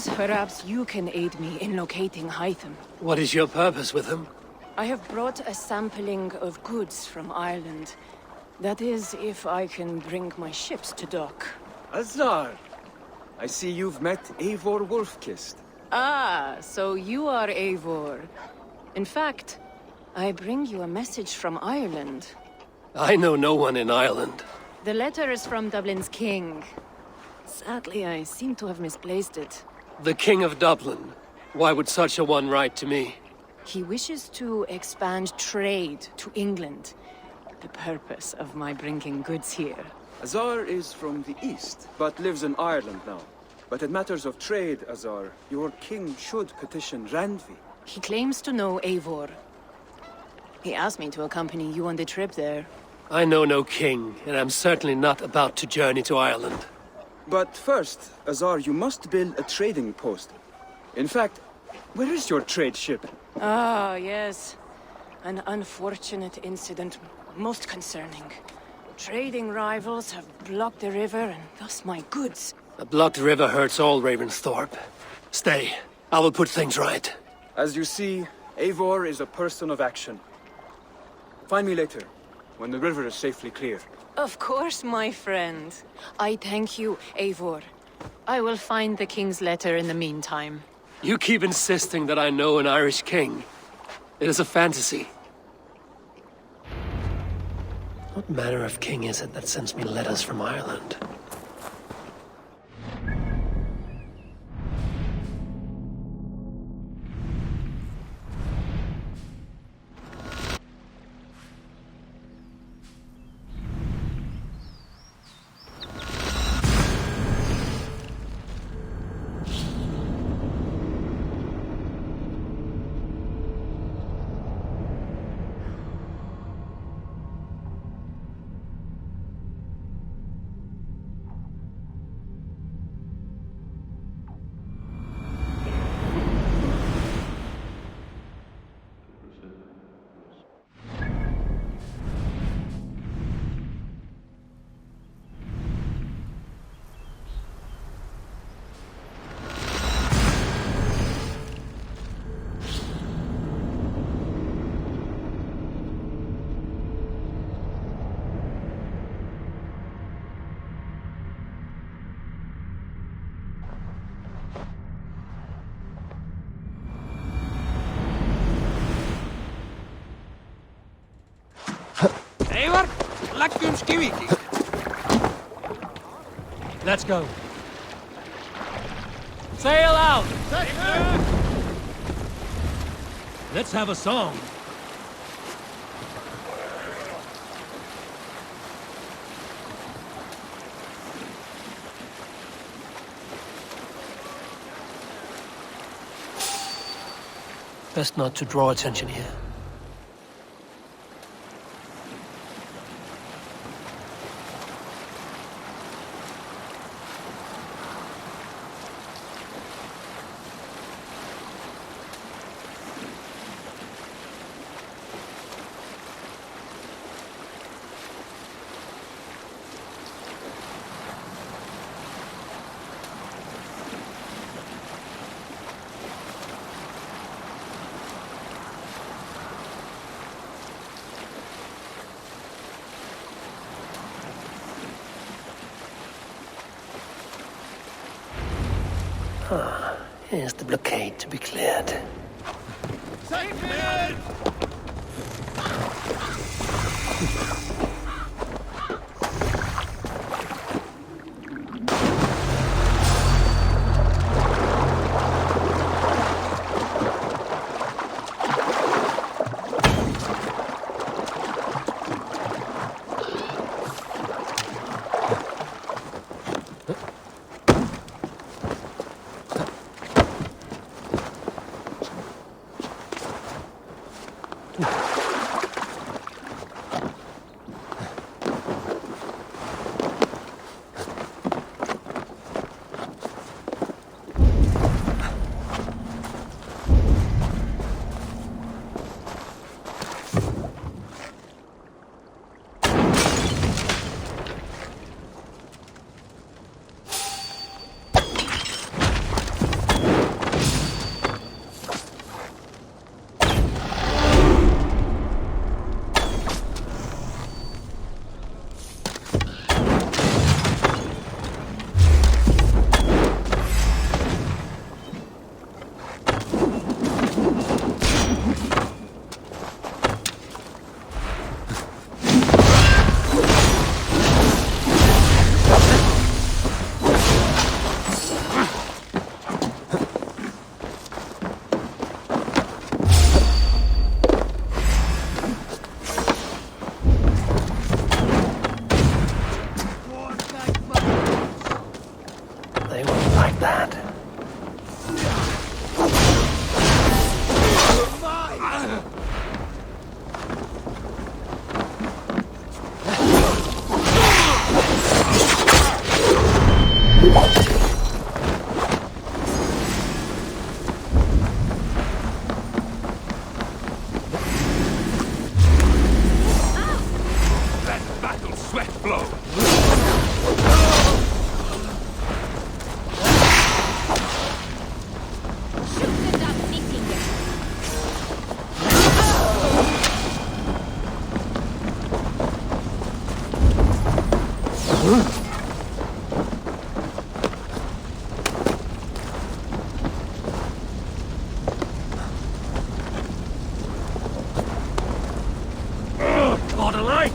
suppose perhaps you can aid me in locating Hytham. What is your purpose with him? I have brought a sampling of goods from Ireland. That is, if I can bring my ships to dock. Azar! I see you've met Eivor Wolfkist. Ah, so you are Eivor. In fact, I bring you a message from Ireland. I know no one in Ireland. The letter is from Dublin's king. Sadly, I seem to have misplaced it. The King of Dublin. Why would such a one write to me? He wishes to expand trade to England. The purpose of my bringing goods here. Azar is from the east, but lives in Ireland now. But in matters of trade, Azar, your king should petition Randvi. He claims to know Eivor. He asked me to accompany you on the trip there. I know no king, and I'm certainly not about to journey to Ireland. But first, Azar, you must build a trading post. In fact, where is your trade ship? Ah, yes. An unfortunate incident, most concerning. Trading rivals have blocked the river, and thus my goods. A blocked river hurts all Ravensthorpe. Stay. I will put things right. As you see, Eivor is a person of action. Find me later, when the river is safely clear. Of course, my friend. I thank you, Eivor. I will find the king's letter in the meantime. You keep insisting that I know an Irish king. It is a fantasy. What manner of king is it that sends me letters from Ireland? Eivor, leggjum skývíking. Let's go. Sail out! Let's have a song. Best not to draw attention here. Here's the blockade to be cleared. Seyfrith! Caught a light!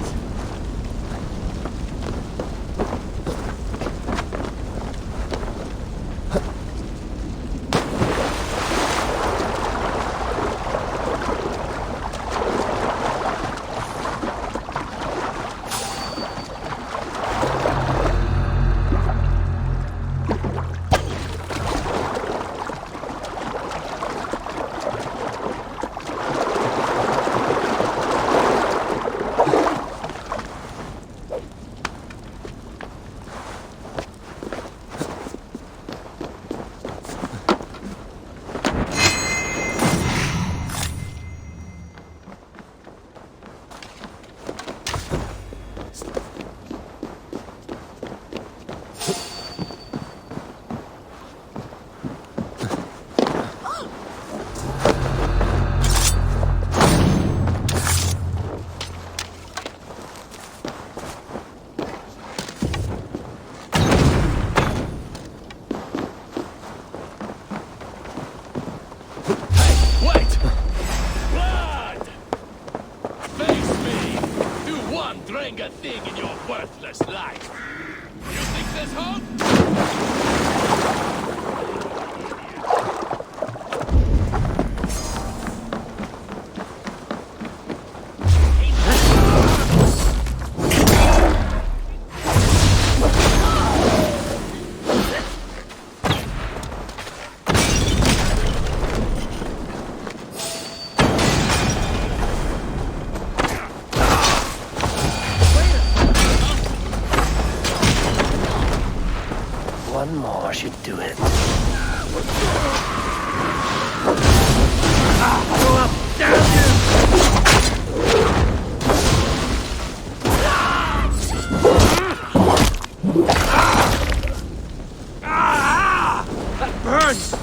A thing in your worthless life. You think this home? One more should do it. Go up! Damn you! That burns!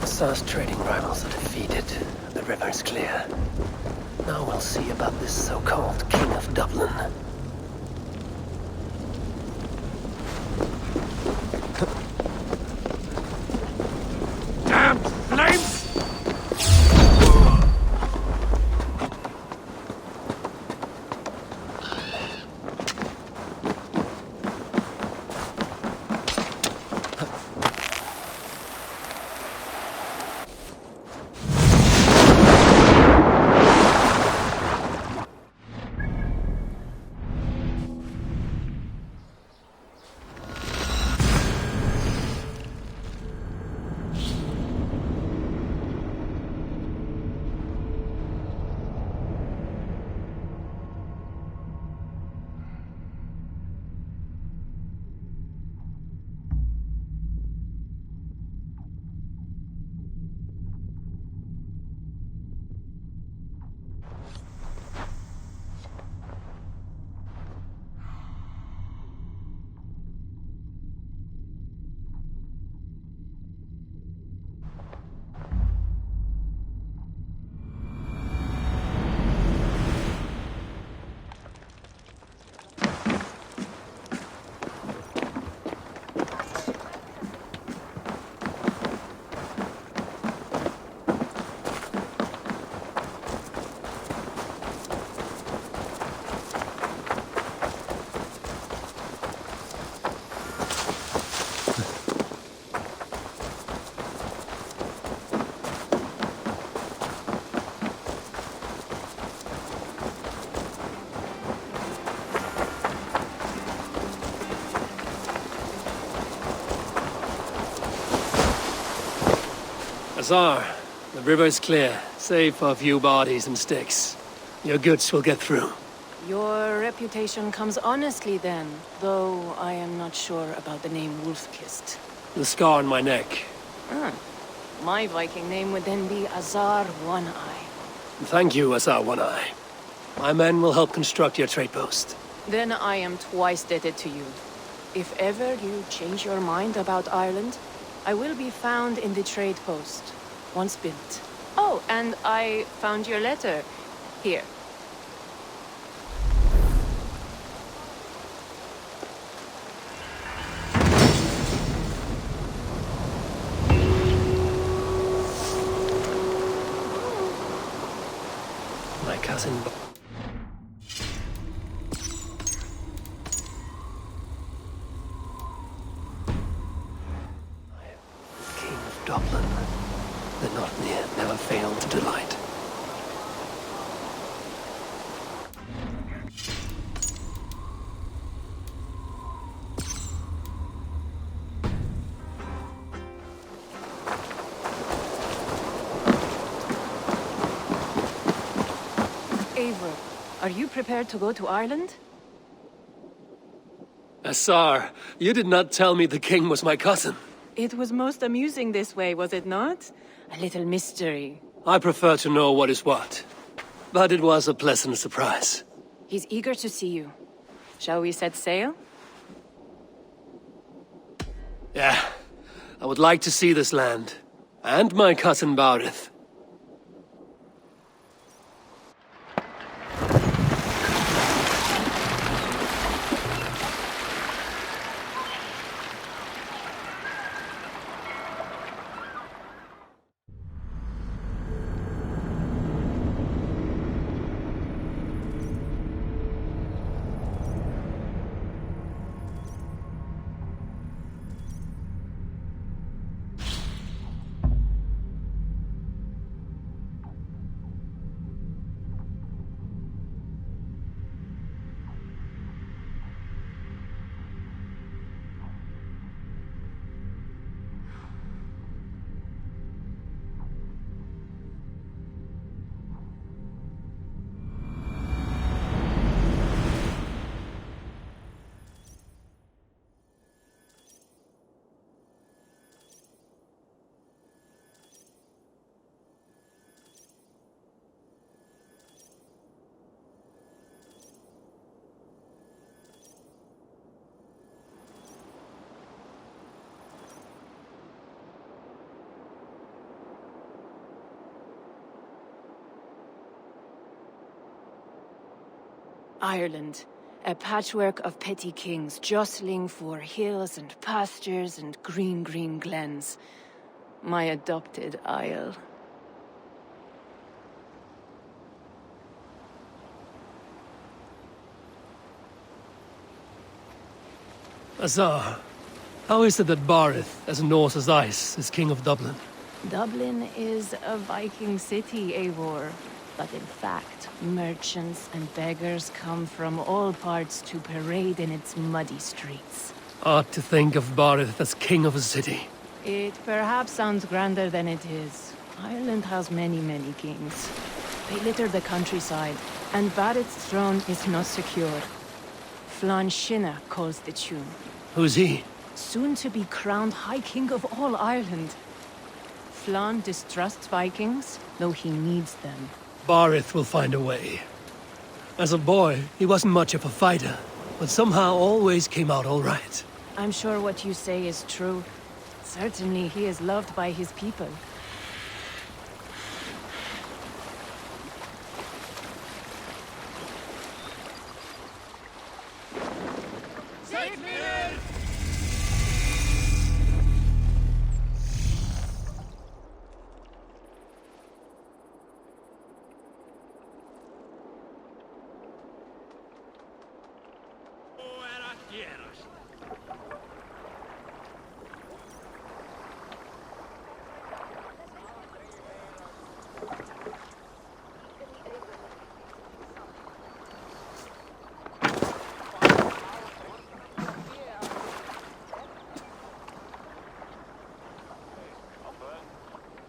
Azar's trading rivals are defeated. The river is clear. Now we'll see about this so-called King of Dublin. Damn flames! Azar, the river is clear, save for a few bodies and sticks. Your goods will get through. Your reputation comes honestly then, though I am not sure about the name Wolf-Kissed. The scar on my neck. My Viking name would then be Azar One-Eye. Thank you, Azar One-Eye. My men will help construct your trade post. Then I am twice indebted to you. If ever you change your mind about Ireland, I will be found in the trade post, once built. Oh, and I found your letter. Here. My cousin... King of Dublin. The not near never fail to delight. Eivor, are you prepared to go to Ireland? Azar, you did not tell me the king was my cousin. It was most amusing this way, was it not? A little mystery. I prefer to know what is what. But it was a pleasant surprise. He's eager to see you. Shall we set sail? Yeah, I would like to see this land. And my cousin Bárid. Ireland, a patchwork of petty kings jostling for hills and pastures and green glens. My adopted isle. Azar, how is it that Bárid, as Norse as ice, is King of Dublin? Dublin is a Viking city, Eivor. But in fact, merchants and beggars come from all parts to parade in its muddy streets. Odd to think of Bárid as king of a city. It perhaps sounds grander than it is. Ireland has many kings. They litter the countryside, and Bárid's throne is not secure. Flann Sinna calls the tune. Who's he? Soon to be crowned High King of all Ireland. Flann distrusts Vikings, though he needs them. Bárid will find a way. As a boy, he wasn't much of a fighter, but somehow always came out all right. I'm sure what you say is true. Certainly he is loved by his people.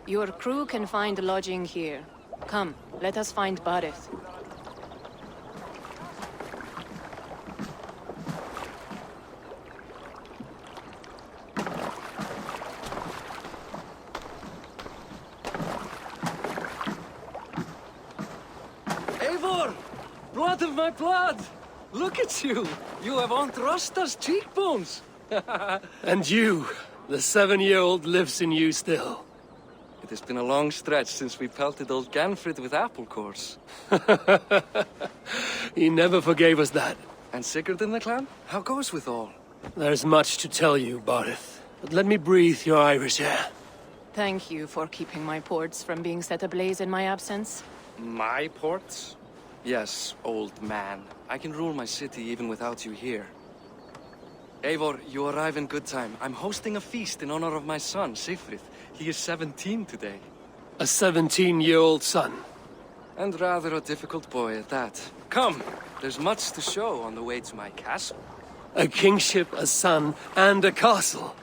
Your crew can find lodging here. Come, let us find Bárid. Eivor! Blood of my blood! Look at you! You have Aunt Rosta's cheekbones! And you, the 7-year-old lives in you still. It has been a long stretch since we pelted old Ganfrid with apple cores. He never forgave us that. And Sigurd in the clan? How goes with all? There's much to tell you, Bárid. But let me breathe your Irish air. Thank you for keeping my ports from being set ablaze in my absence. My ports? Yes, old man. I can rule my city even without you here. Eivor, you arrive in good time. I'm hosting a feast in honor of my son, Seyfrith. He is 17 today. A 17-year-old son. And rather a difficult boy at that. Come, there's much to show on the way to my castle. A kingship, a son, and a castle.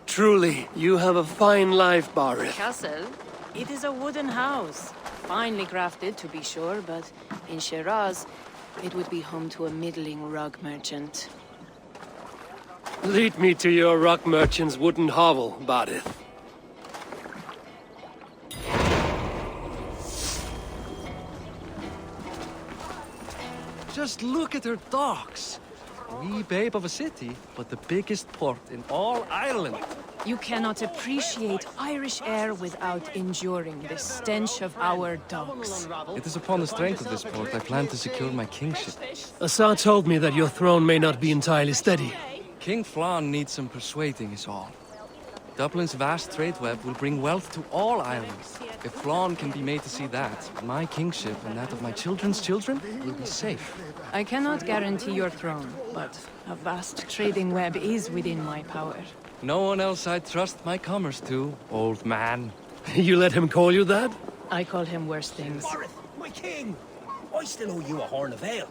Truly, you have a fine life, Bárid. Castle? It is a wooden house. Finely crafted, to be sure, but in Shiraz, it would be home to a middling rug merchant. Lead me to your rock merchant's wooden hovel, Bárid. Just look at her docks. Wee babe of a city, but the biggest port in all Ireland. You cannot appreciate Irish air without enduring the stench of our docks. It is upon the strength of this port I plan to secure my kingship. Azar told me that your throne may not be entirely steady. King Flann needs some persuading is all. Dublin's vast trade web will bring wealth to all Ireland. If Flann can be made to see that, my kingship and that of my children's children will be safe. I cannot guarantee your throne, but a vast trading web is within my power. No one else I'd trust my commerce to, old man. You let him call you that? I call him worse things. Bárid, my king! I still owe you a horn of ale.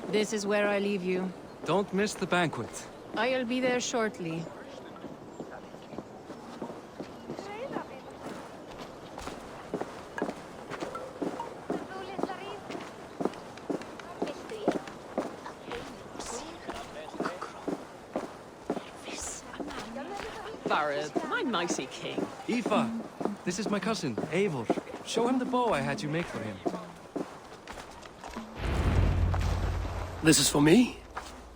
This is where I leave you. Don't miss the banquet. I'll be there shortly. Bárid, my mighty king. Aoife, this is my cousin, Eivor. Show him the bow I had you make for him. This is for me?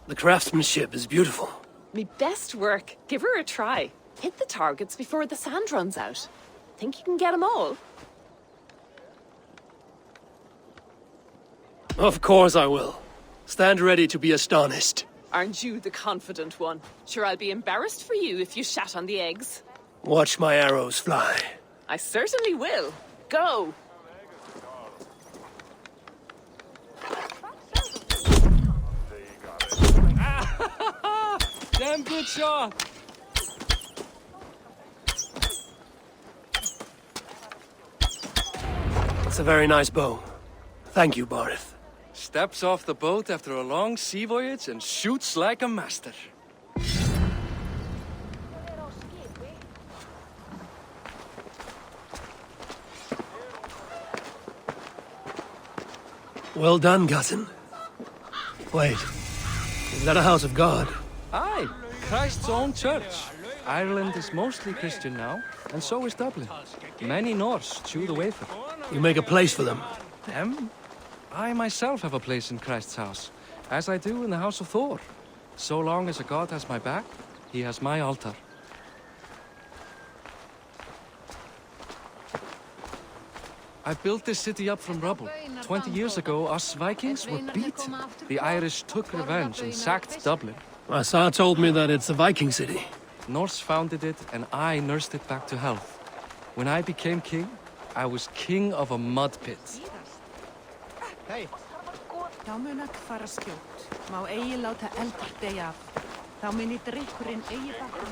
The craftsmanship is beautiful. Me best work. Give her a try. Hit the targets before the sand runs out. Think you can get them all? Of course I will. Stand ready to be astonished. Aren't you the confident one? Sure, I'll be embarrassed for you if you shat on the eggs. Watch my arrows fly. I certainly will. Go! Damn good shot! It's a very nice bow. Thank you, Bárid. Steps off the boat after a long sea voyage and shoots like a master. Well done, cousin. Wait, is that a house of God? Aye, Christ's own church. Ireland is mostly Christian now, and so is Dublin. Many Norse chew the wafer. You make a place for them. Them? I myself have a place in Christ's house, as I do in the house of Thor. So long as a god has my back, he has my altar. I built this city up from rubble. 20 years ago, us Vikings were beaten. The Irish took revenge and sacked Dublin. Azar told me that it's a Viking city. Norse founded it, and I nursed it back to health. When I became king, I was king of a mud pit. Þá mun öll fara skjótt, má eigi láta eldar deyja af. Þá muni drykkurinn eigi batna.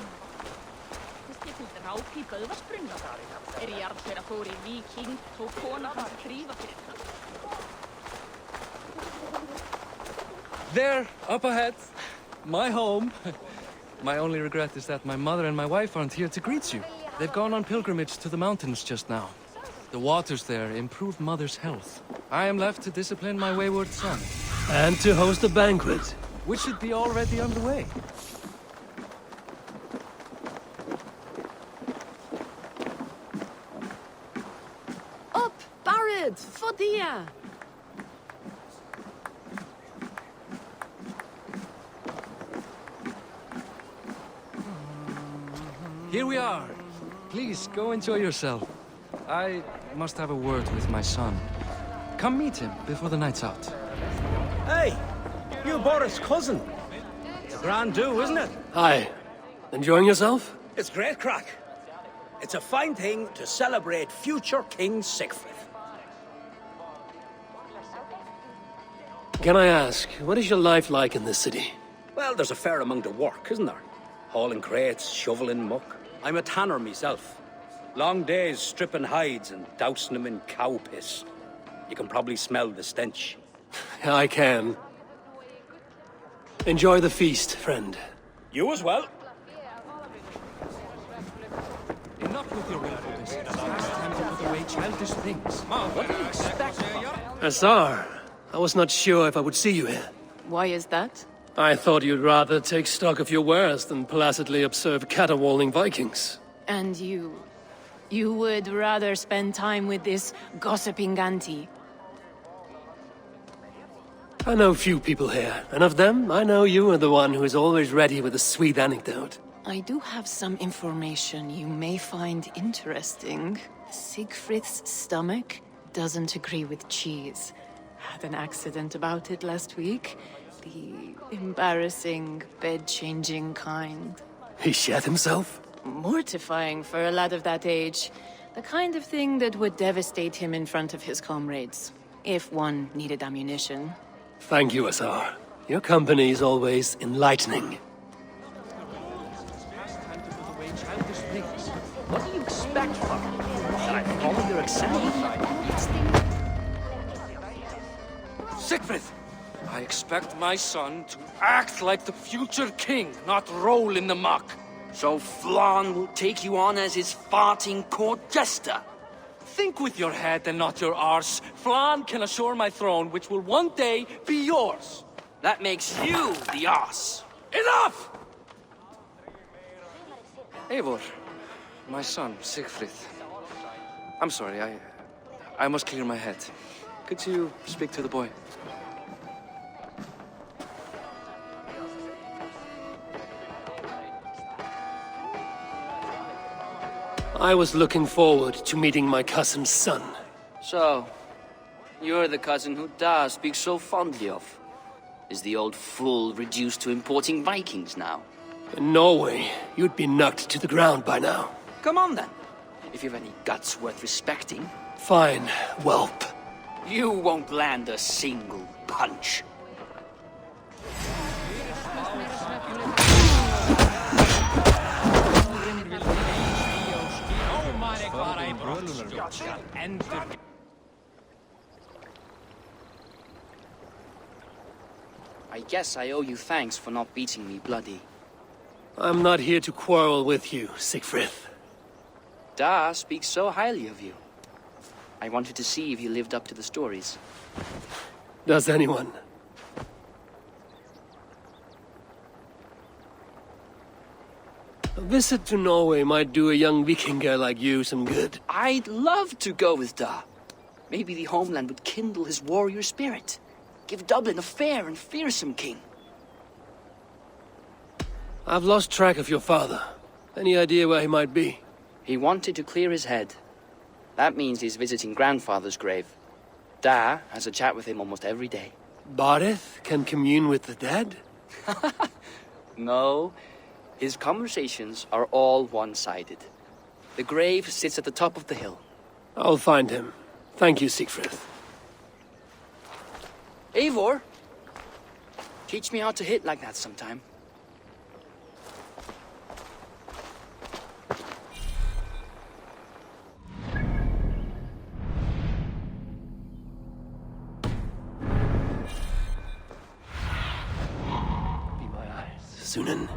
Þið til dráp í böðvarsbrunna. Jarl þeirra fór í Viking, tók kona hans að þrífa fyrir hann. There, up ahead, my home. My only regret is that my mother and my wife aren't here to greet you. They've gone on pilgrimage to the mountains just now. The waters there improve mother's health. I am left to discipline my wayward son. And to host a banquet. Which should be already underway. Up, Bárid, Fodia! here we are. Please, go enjoy yourself. I must have a word with my son. Come meet him before the night's out. Hey, you Boris' cousin. It's a grand do, isn't it? Hi. Enjoying yourself? It's great crack. It's a fine thing to celebrate future King Sichfrith. Can I ask, what is your life like in this city? Well, there's a fair amount of work, isn't there? Hauling crates, shoveling muck. I'm a tanner myself. Long days stripping hides and dousing them in cow piss. You can probably smell the stench. I can. Enjoy the feast, friend. You as well. Enough with your willfulness. It's past time to put away childish things. What do you expect? Azar, I was not sure if I would see you here. Why is that? I thought you'd rather take stock of your wares than placidly observe caterwauling Vikings. And you... you would rather spend time with this gossiping auntie? I know few people here, and of them, I know you are the one who is always ready with a sweet anecdote. I do have some information you may find interesting. Siegfried's stomach doesn't agree with cheese. Had an accident about it last week. The embarrassing, bed-changing kind. He shat himself? Mortifying for a lad of that age. The kind of thing that would devastate him in front of his comrades. If one needed ammunition. Thank you, Azar. Your company is always enlightening. What do you expect from me? Shall I follow your example? Sichfrith! I expect my son to act like the future king, not roll in the muck. So Flann will take you on as his farting court jester? Think with your head and not your arse. Flann can assure my throne, which will one day be yours. That makes you the arse. Enough! Eivor, my son, Sichfrith. I'm sorry, I must clear my head. Could you speak to the boy? I was looking forward to meeting my cousin's son. So, you're the cousin who Da speaks so fondly of. Is the old fool reduced to importing Vikings now? In Norway, you'd be knocked to the ground by now. Come on then, if you've any guts worth respecting. Fine, whelp. You won't land a single punch. I guess I owe you thanks for not beating me bloody. I'm not here to quarrel with you, Sichfrith. Da speaks so highly of you. I wanted to see if you lived up to the stories. Does anyone? A visit to Norway might do a young Viking girl like you some good. I'd love to go with Da. Maybe the homeland would kindle his warrior spirit. Give Dublin a fair and fearsome king. I've lost track of your father. Any idea where he might be? He wanted to clear his head. That means he's visiting grandfather's grave. Da has a chat with him almost every day. Bárid can commune with the dead? No. His conversations are all one-sided. The grave sits at the top of the hill. I'll find him. Thank you, Siegfried. Eivor! Teach me how to hit like that sometime. Be my eyes, Sunan.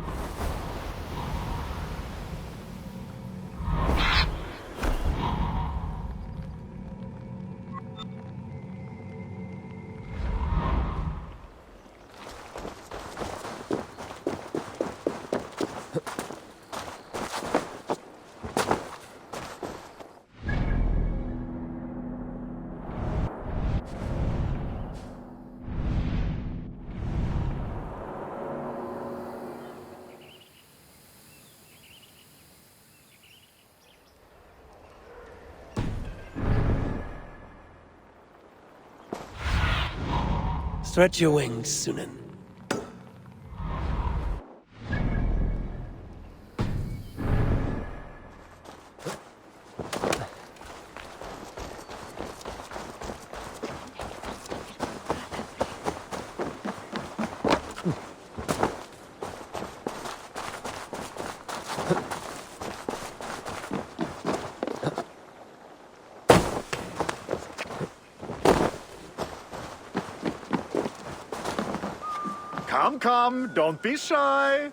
Stretch your wings, Sunan. Come, don't be shy.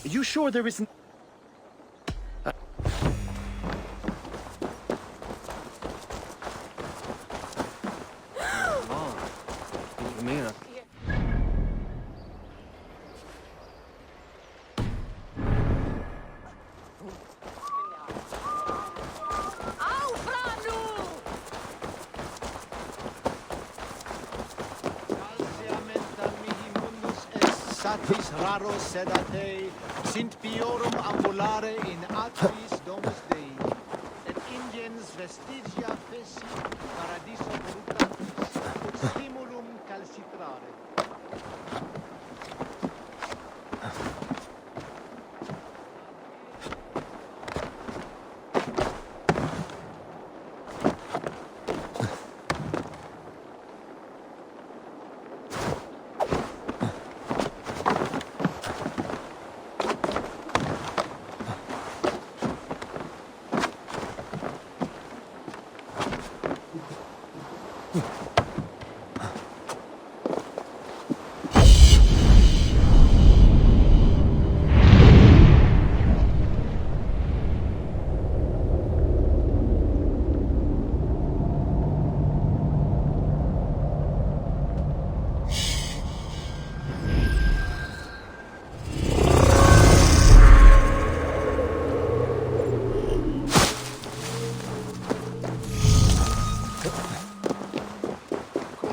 You sure there isn't? Satis raros sedate, sint piorum ambulare in atris domus Dei, et ingens vestigia feci paradiso brutantis, ut stimulum calcitrare.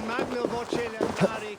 Magno voce le andare